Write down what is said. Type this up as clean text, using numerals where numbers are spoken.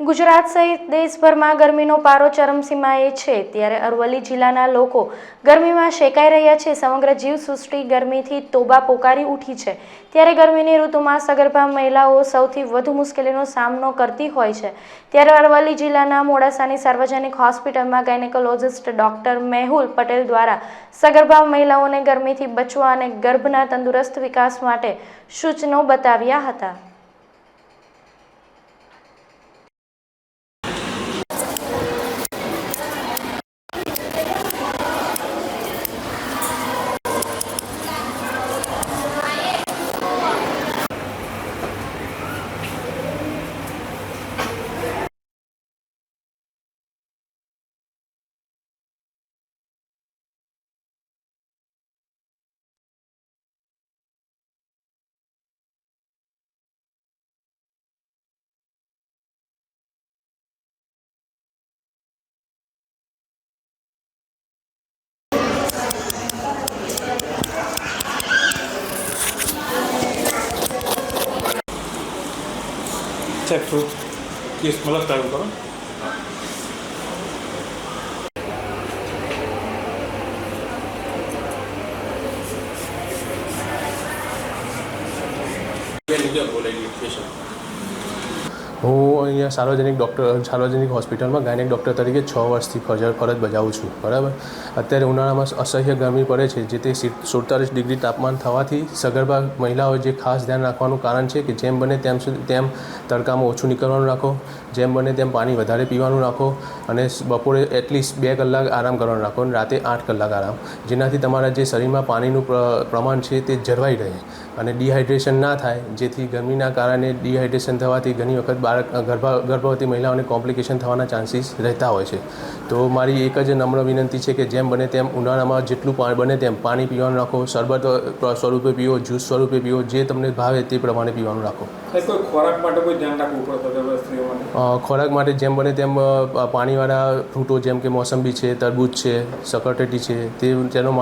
ગુજરાત સહિત દેશભરમાં ગરમીનો પારો ચરમસીમાએ છે ત્યારે અરવલ્લી જિલ્લાના લોકો ગરમીમાં શેકાઈ રહ્યા છે। સમગ્ર જીવસૃષ્ટિ ગરમીથી તોબા પોકારી ઉઠી છે ત્યારે ગરમીની ઋતુમાં સગર્ભા મહિલાઓ સૌથી વધુ મુશ્કેલીનો સામનો કરતી હોય છે। ત્યારે અરવલ્લી જિલ્લાના મોડાસાની સાર્વજનિક હોસ્પિટલમાં ગાયનેકોલોજિસ્ટ ડોક્ટર મેહુલ પટેલ દ્વારા સગર્ભા મહિલાઓને ગરમીથી બચવા અને ગર્ભના તંદુરસ્ત વિકાસ માટે સૂચનો બતાવ્યા હતા। Check for કેસ મલક ચાલુ કરો। હું અહીંયા સાર્વજનિક હોસ્પિટલમાં ગાયનેક ડૉક્ટર તરીકે 6 વર્ષથી ફરજ બજાવું છું, બરાબર। અત્યારે ઉનાળામાં અસહ્ય ગરમી પડે છે, જે તે 47 ડિગ્રી તાપમાન થવાથી સગર્ભા મહિલાઓએ જે ખાસ ધ્યાન રાખવાનું કારણ છે કે જેમ બને તેમ તડકામાં ઓછું નીકળવાનું રાખો, જેમ બને તેમ પાણી વધારે પીવાનું રાખો અને બપોરે એટલીસ્ટ 2 કલાક આરામ કરવાનું રાખો અને રાતે 8 કલાક આરામ, જેનાથી તમારા જે શરીરમાં પાણીનું પ્રમાણ છે તે જળવાઈ રહે અને ડિહાઇડ્રેશન ના થાય, જેથી ગરમીના કારણે ડિહાઇડ્રેશન થવાથી ઘણી વખત ગર્ભવતી મહિલાઓને કોમ્પ્લિકેશન થવાના ચાન્સીસ રહેતા હોય છે। તો મારી એક જ નમ્ર વિનંતી છે કે જેમ બને તેમ ઉનાળામાં જેટલું બને તેમ પાણી પીવાનું રાખો, શરબત સ્વરૂપે પીવો, જ્યુસ સ્વરૂપે પીવો, જે તમને ભાવે તે પ્રમાણે પીવાનું રાખો। ખોરાક માટે કોઈ ધ્યાન રાખવું પડશે સ્ત્રીઓ માટે? ખોરાક માટે જેમ બને તેમ પાણીવાળા ફ્રૂટો જેમ કે મોસંબી છે, તરબૂચ છે, સકરટેટી છે, તેનો